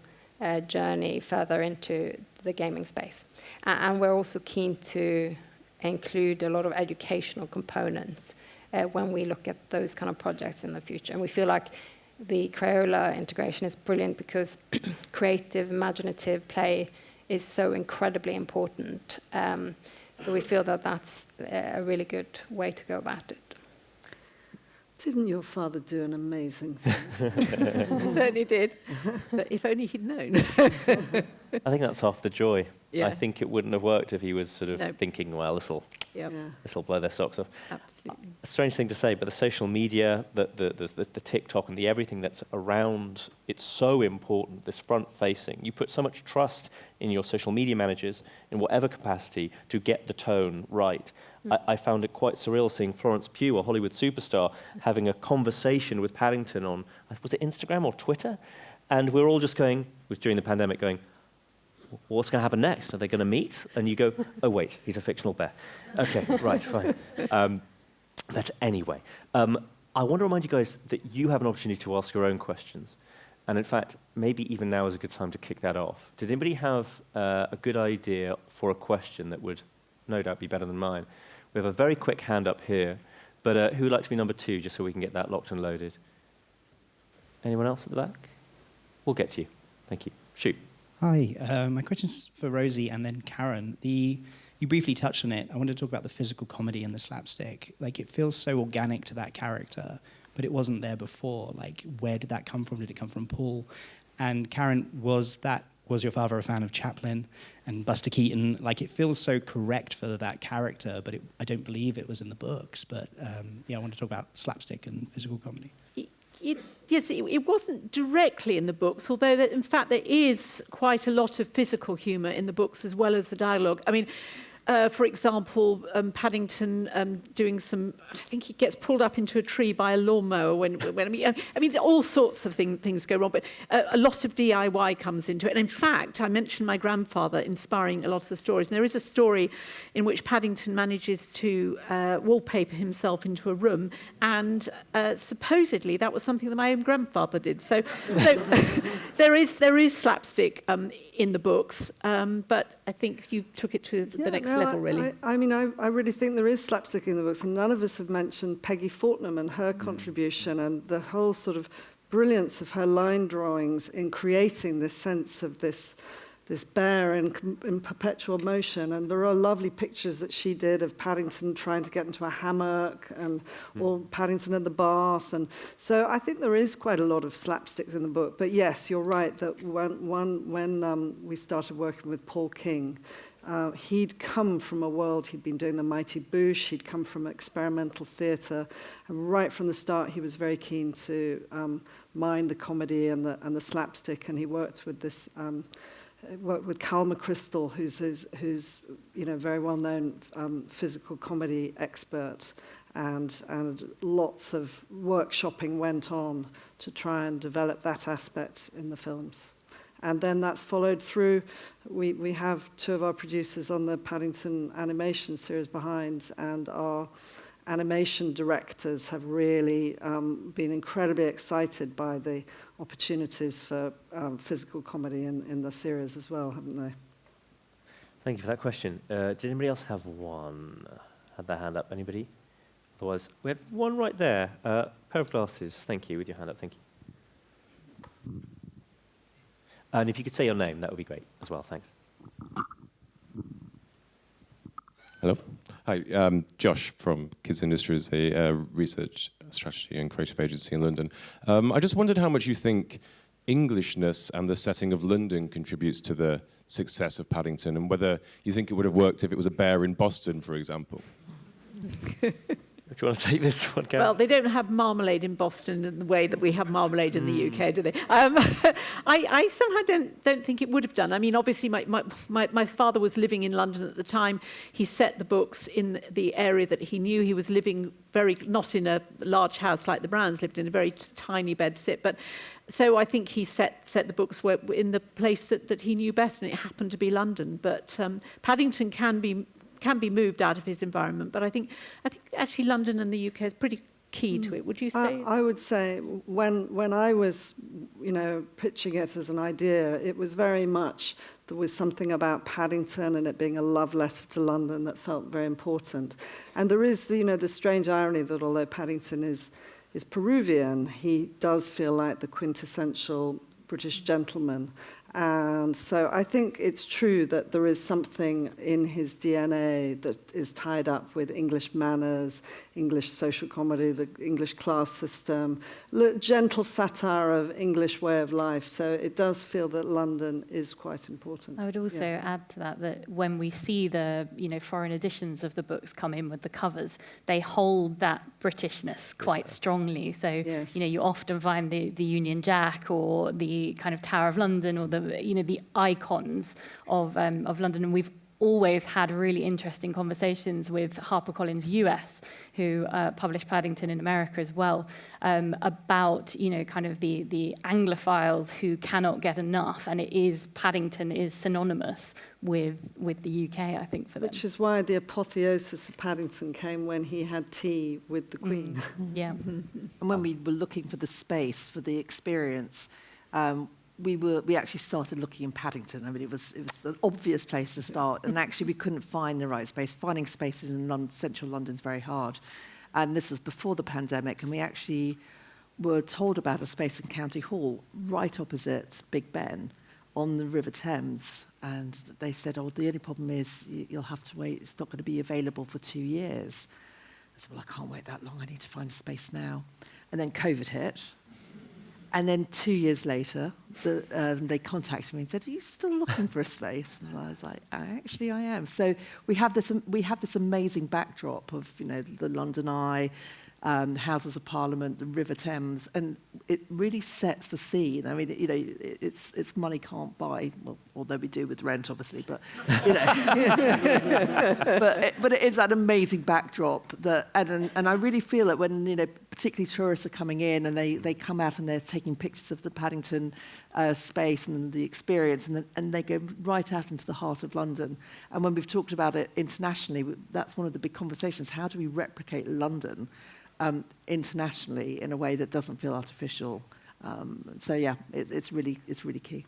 journey further into the gaming space. And we're also keen to include a lot of educational components when we look at those kind of projects in the future. And we feel like the Crayola integration is brilliant because creative, imaginative play is so incredibly important. So we feel that that's a really good way to go about it. Didn't your father do an amazing thing? He certainly did. But if only he'd known. I think that's half the joy. Yeah. I think it wouldn't have worked if he was sort of No. thinking, well, Yep. Yeah. this'll blow their socks off. Absolutely. A strange thing to say, but the social media, the TikTok and the everything that's around, it's so important, this front-facing. You put so much trust in your social media managers, in whatever capacity, to get the tone right. I found it quite surreal seeing Florence Pugh, a Hollywood superstar, having a conversation with Paddington on, was it Instagram or Twitter? And we're all just going, it was during the pandemic, going, what's going to happen next? Are they going to meet? And you go, oh, wait, he's a fictional bear. Okay, right, fine. But anyway, I want to remind you guys that you have an opportunity to ask your own questions. And in fact, maybe even now is a good time to kick that off. Did anybody have a good idea for a question that would no doubt be better than mine? We have a very quick hand up here, but who would like to be number 2, just so we can get that locked and loaded? Anyone else at the back? We'll get to you. Thank you. Shoot. Hi, my question's for Rosie and then Karen. You briefly touched on it. I want to talk about the physical comedy and the slapstick. Like, it feels so organic to that character, but it wasn't there before. Like, where did that come from? Did it come from Paul? And Karen, was your father a fan of Chaplin and Buster Keaton? Like, it feels so correct for that character, but I don't believe it was in the books. But I want to talk about slapstick and physical comedy. Yes, it wasn't directly in the books, although in fact there is quite a lot of physical humour in the books as well as the dialogue. I mean, for example, Paddington doing some, I think he gets pulled up into a tree by a lawnmower when I mean, all sorts of things go wrong, but a lot of DIY comes into it. And in fact, I mentioned my grandfather inspiring a lot of the stories. And there is a story in which Paddington manages to wallpaper himself into a room, and supposedly that was something that my own grandfather did. So there is slapstick in the books, but I think you took it to the next level, really. I mean, I really think there is slapstick in the books, and none of us have mentioned Peggy Fortnam and her contribution and the whole sort of brilliance of her line drawings in creating this sense of this bear in perpetual motion. And there are lovely pictures that she did of Paddington trying to get into a hammock and or Paddington in the bath. And so I think there is quite a lot of slapsticks in the book. But yes, you're right that when we started working with Paul King, he'd come from a world, he'd been doing the Mighty Boosh, he'd come from experimental theatre, and right from the start he was very keen to mind the comedy and the slapstick, and he worked with this worked with Cal McChrystal, who's very well-known physical comedy expert, and lots of workshopping went on to try and develop that aspect in the films. And then that's followed through. We have 2 of our producers on the Paddington animation series behind, and our animation directors have really been incredibly excited by the opportunities for physical comedy in the series as well, haven't they? Thank you for that question. Did anybody else have one? Had their hand up? Anybody? Otherwise, we have one right there. Pair of glasses. Thank you. With your hand up. Thank you. And if you could say your name, that would be great as well. Thanks. Hello. Hi, Josh from Kids Industries, a research strategy and creative agency in London. I just wondered how much you think Englishness and the setting of London contributes to the success of Paddington, and whether you think it would have worked if it was a bear in Boston, for example. Do you want to take this one, Karen? Well, they don't have marmalade in Boston in the way that we have marmalade in the UK, do they? I somehow don't think it would have done. I mean, obviously, my father was living in London at the time. He set the books in the area that he knew. He was living not in a large house like the Browns lived in, a very tiny bed sit. But so I think he set the books in the place that he knew best, and it happened to be London. But Paddington can be moved out of his environment, but I think actually London and the UK is pretty key to it. Would you say? I would say when I was, pitching it as an idea, it was very much there was something about Paddington and it being a love letter to London that felt very important. And there is the strange irony that although Paddington is Peruvian, he does feel like the quintessential British gentleman. And so I think it's true that there is something in his DNA that is tied up with English manners, English social comedy, the English class system, gentle satire of English way of life. So it does feel that London is quite important. I would also add to that when we see the foreign editions of the books come in with the covers, they hold that Britishness quite strongly. So yes. You often find the Union Jack or the kind of Tower of London or the icons of London, and we've always had really interesting conversations with HarperCollins US, who published Paddington in America as well, about, you know, kind of the Anglophiles who cannot get enough, and Paddington is synonymous with the UK, I think, for them. Which is why the apotheosis of Paddington came when he had tea with the Queen. Yeah. And when we were looking for the space, for the experience, we actually started looking in Paddington. I mean, it was an obvious place to start, and actually we couldn't find the right space. Finding spaces in central London is very hard. And this was before the pandemic, and we actually were told about a space in County Hall, right opposite Big Ben, on the River Thames. And they said, oh, the only problem is you'll have to wait. It's not going to be available for 2 years. I said, well, I can't wait that long. I need to find a space now. And then COVID hit. And then 2 years later, they contacted me and said, are you still looking for a space? And I was like, actually, I am. So we have this amazing backdrop of, you know, the London Eye, Houses of Parliament, the River Thames, and it really sets the scene. I mean, you know, it's money can't buy, well, although we do with rent, obviously, but, you know. but it is that amazing backdrop that, and I really feel it when, you know, particularly tourists are coming in and they come out and they're taking pictures of the Paddington space and the experience, and they go right out into the heart of London. And when we've talked about it internationally, that's one of the big conversations. How do we replicate London internationally in a way that doesn't feel artificial? So yeah, it's really key.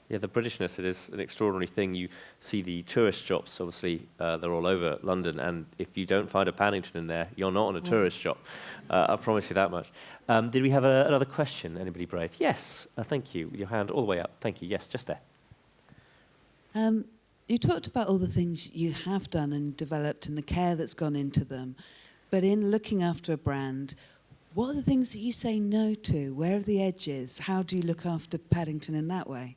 Yeah, the Britishness, it is an extraordinary thing. You see the tourist shops, obviously, they're all over London, and if you don't find a Paddington in there, you're not on a tourist shop. I promise you that much. Did we have another question? Anybody brave? Yes, thank you. Your hand all the way up. Thank you. Yes, just there. You talked about all the things you have done and developed and the care that's gone into them, but in looking after a brand, what are the things that you say no to? Where are the edges? How do you look after Paddington in that way?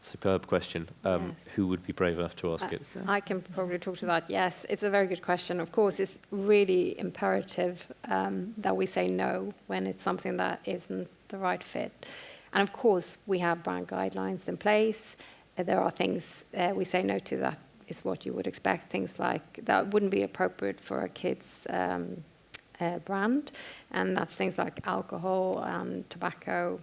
Superb question. Yes. Who would be brave enough to ask it? I can probably talk to that. Yes, it's a very good question. Of course, it's really imperative that we say no when it's something that isn't the right fit. And of course, we have brand guidelines in place. There are things we say no to that is what you would expect. Things like that wouldn't be appropriate for a kid's brand. And that's things like alcohol and tobacco,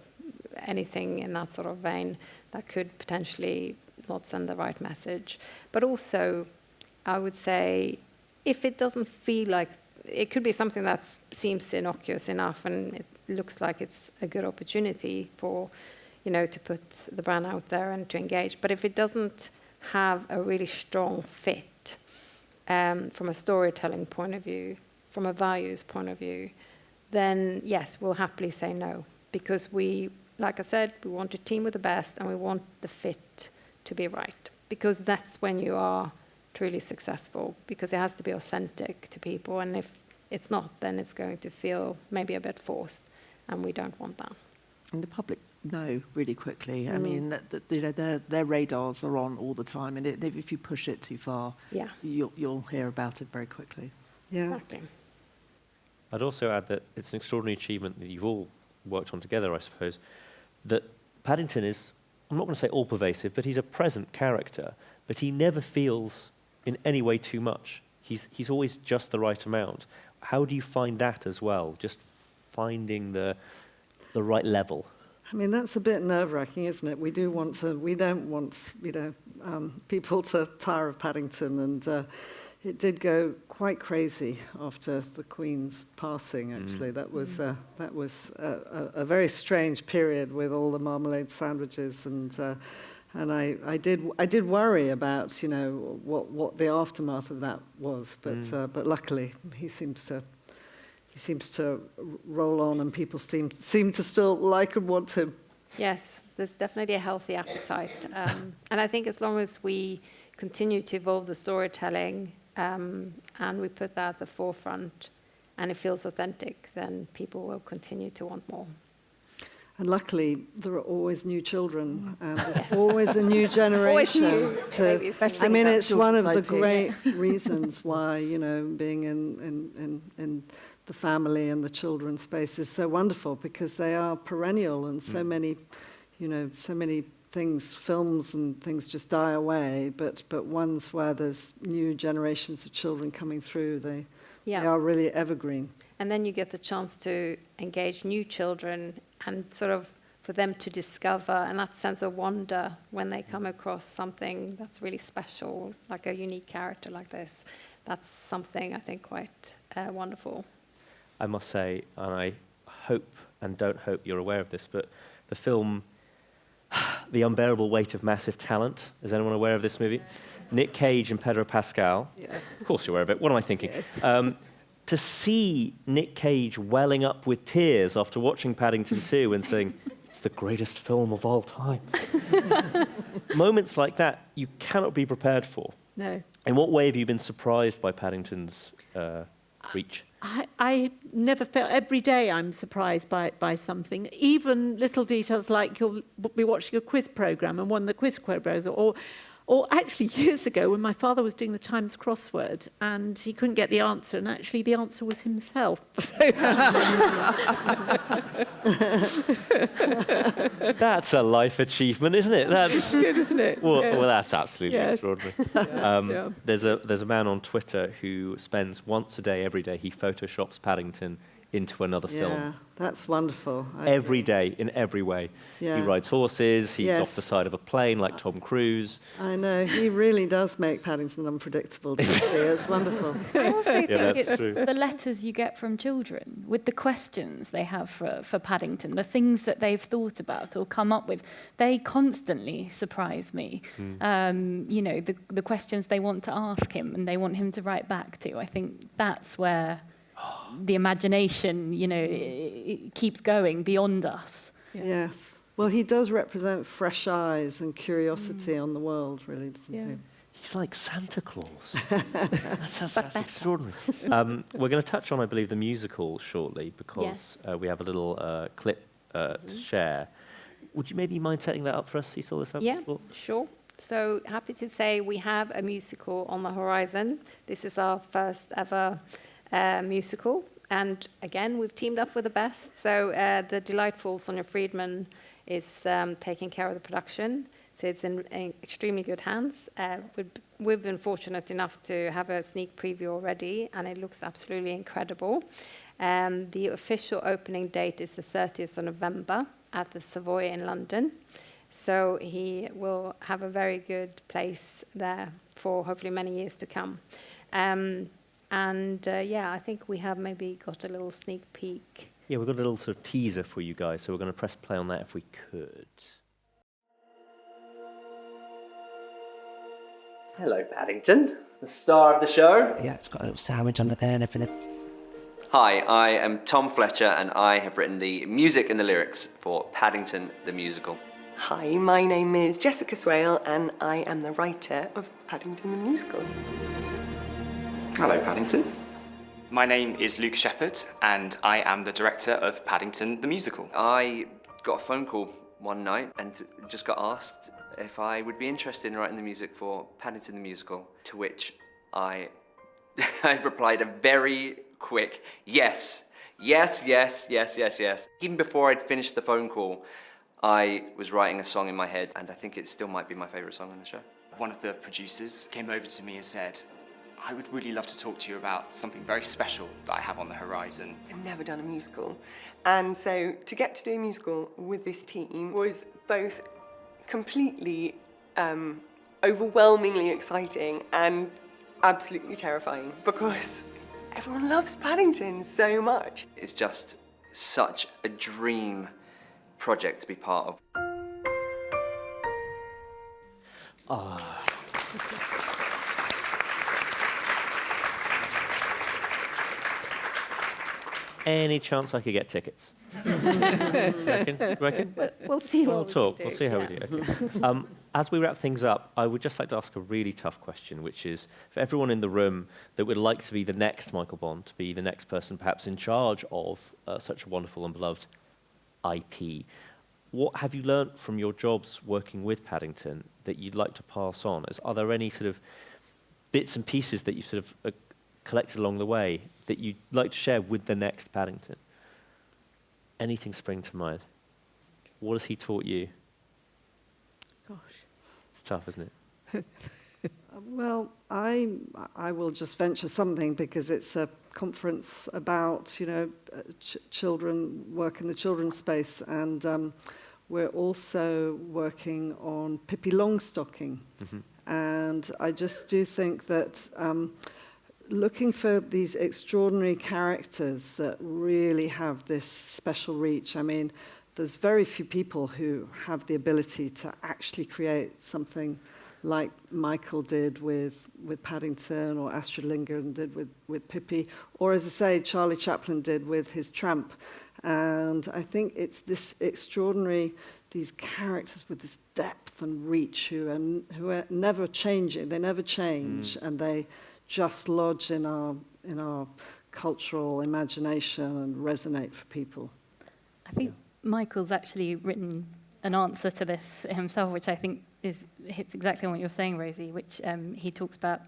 anything in that sort of vein that could potentially not send the right message. But also, I would say, if it doesn't feel like, it could be something that seems innocuous enough and it looks like it's a good opportunity for, you know, to put the brand out there and to engage. But if it doesn't have a really strong fit from a storytelling point of view, from a values point of view, then yes, we'll happily say no. Because we, like I said, we want to team with the best and we want the fit to be right. Because that's when you are truly successful, because it has to be authentic to people. And if it's not, then it's going to feel maybe a bit forced, and we don't want that. And the public know really quickly. I mean, you know, their radars are on all the time, and if you push it too far, Yeah. you'll hear about it very quickly. Yeah. Exactly. I'd also add that it's an extraordinary achievement that you've all worked on together, I suppose, that Paddington is, I'm not going to say all-pervasive, but he's a present character, but he never feels in any way too much. He's always just the right amount. How do you find that as well, just finding the right level? I mean, that's a bit nerve-wracking, isn't it? We don't want, you know, people to tire of Paddington, and it did go quite crazy after the Queen's passing, actually. That was a very strange period with all the marmalade sandwiches, and I did worry about, you know, what the aftermath of that was, but luckily he seems to roll on, and people seem to still like and want him. Yes, there's definitely a healthy appetite. And I think as long as we continue to evolve the storytelling and we put that at the forefront and it feels authentic, then people will continue to want more. And luckily, there are always new children, and there's always a new generation. I mean, it's one of the great reasons why, you know, being in the family and the children's space is so wonderful, because they are perennial, and so many, you know, so many films and things just die away, but ones where there's new generations of children coming through, they are really evergreen. And then you get the chance to engage new children and sort of for them to discover, and that sense of wonder when they come across something that's really special, like a unique character like this. That's something I think quite wonderful. I must say, and I hope and don't hope you're aware of this, but the film, The Unbearable Weight of Massive Talent, is anyone aware of this movie? Nick Cage and Pedro Pascal. Yeah. Of course you're aware of it. What am I thinking? Yes. To see Nick Cage welling up with tears after watching Paddington 2 and saying, it's the greatest film of all time. Moments like that you cannot be prepared for. No. In what way have you been surprised by Paddington's reach? I never felt, every day I'm surprised by something, even little details like you'll be watching a quiz programme and one of the quiz programs, or actually years ago when my father was doing the Times crossword and he couldn't get the answer, and actually the answer was himself. That's a life achievement, isn't it? That's good, isn't it? Well, Yeah. well, that's absolutely extraordinary. Yeah. There's a man on Twitter who spends once a day, every day, he photoshops Paddington into another film. Yeah, that's wonderful. Every day, in every way. Yeah. He rides horses, he's Yes. off the side of a plane like Tom Cruise. I know, he really does make Paddington unpredictable, doesn't he? It's wonderful. I also think that's it's true. the letters you get from children with the questions they have for Paddington, the things that they've thought about or come up with. They constantly surprise me. You know, the questions they want to ask him and they want him to write back to. I think that's where the imagination, you know, it keeps going beyond us. Yes. Well, he does represent fresh eyes and curiosity on the world, really, doesn't he? He's like Santa Claus. That's extraordinary. We're going to touch on, I believe, the musical shortly because we have a little clip to share. Would you maybe mind setting that up for us, Cecil? This Yeah, sure. So happy to say we have a musical on the horizon. This is our first ever musical. And again, we've teamed up with the best. So the delightful Sonia Friedman is taking care of the production. So it's in extremely good hands. We've been fortunate enough to have a sneak preview already, and it looks absolutely incredible. The official opening date is the 30th of November at the Savoy in London. So he will have a very good place there for hopefully many years to come. I think we have maybe got a little sneak peek. Yeah, we've got a little sort of teaser for you guys, so we're going to press play on that if we could. Hello, Paddington, the star of the show. Yeah, it's got a little sandwich under there and everything. Hi, I am Tom Fletcher, and I have written the music and the lyrics for Paddington the Musical. Hi, my name is Jessica Swale, and I am the writer of Paddington the Musical. Hello, Paddington. My name is Luke Shepherd, and I am the director of Paddington the Musical. I got a phone call one night and just got asked if I would be interested in writing the music for Paddington the Musical, to which I replied a very quick yes. Yes, yes, yes, yes, yes. Even before I'd finished the phone call, I was writing a song in my head, and I think it still might be my favourite song on the show. One of the producers came over to me and said, I would really love to talk to you about something very special that I have on the horizon. I've never done a musical, and so to get to do a musical with this team was both completely overwhelmingly exciting and absolutely terrifying because everyone loves Paddington so much. It's just such a dream project to be part of. Any chance I could get tickets? Reckon? We'll see what We'll we talk. can do. We'll see how we do. Okay. As we wrap things up, I would just like to ask a really tough question, which is for everyone in the room that would like to be the next Michael Bond, to be the next person perhaps in charge of such a wonderful and beloved IP. What have you learnt from your jobs working with Paddington that you'd like to pass on? Are there any sort of bits and pieces that you've sort of collected along the way that you'd like to share with the next Paddington? Anything spring to mind? What has he taught you? It's tough, isn't it? Well, I will just venture something because it's a conference about, children, work in the children's space, and we're also working on Pippi Longstocking. And I just do think that looking for these extraordinary characters that really have this special reach, I mean, there's very few people who have the ability to actually create something like Michael did with Paddington, or Astrid Lindgren did with Pippi, or, as I say, Charlie Chaplin did with his Tramp. And I think it's this extraordinary, these characters with this depth and reach who are never changing. They never change, and they just lodge in our cultural imagination and resonate for people. I think Michael's actually written an answer to this himself, which I think hits exactly on what you're saying, Rosie, which he talks about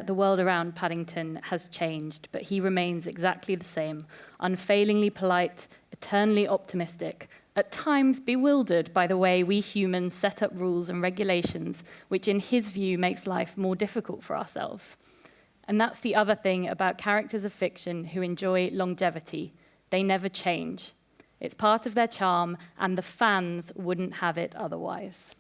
the world around Paddington has changed, but he remains exactly the same, unfailingly polite, eternally optimistic, at times bewildered by the way we humans set up rules and regulations, which in his view makes life more difficult for ourselves. And that's the other thing about characters of fiction who enjoy longevity. They never change. It's part of their charm, and the fans wouldn't have it otherwise.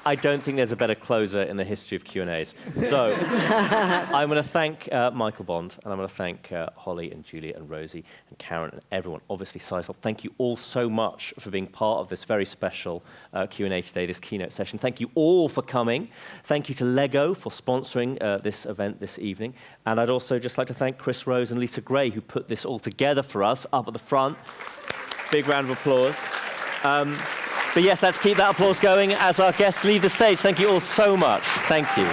I don't think there's a better closer in the history of Q&As. So I'm going to thank Michael Bond, and I'm going to thank Holly and Julia and Rosie and Karen and everyone, obviously Sisal. Thank you all so much for being part of this very special Q&A today, this keynote session. Thank you all for coming. Thank you to Lego for sponsoring this event this evening. And I'd also just like to thank Chris Rose and Lisa Gray, who put this all together for us up at the front. Big round of applause. But yes, let's keep that applause going as our guests leave the stage. Thank you all so much. Thank you.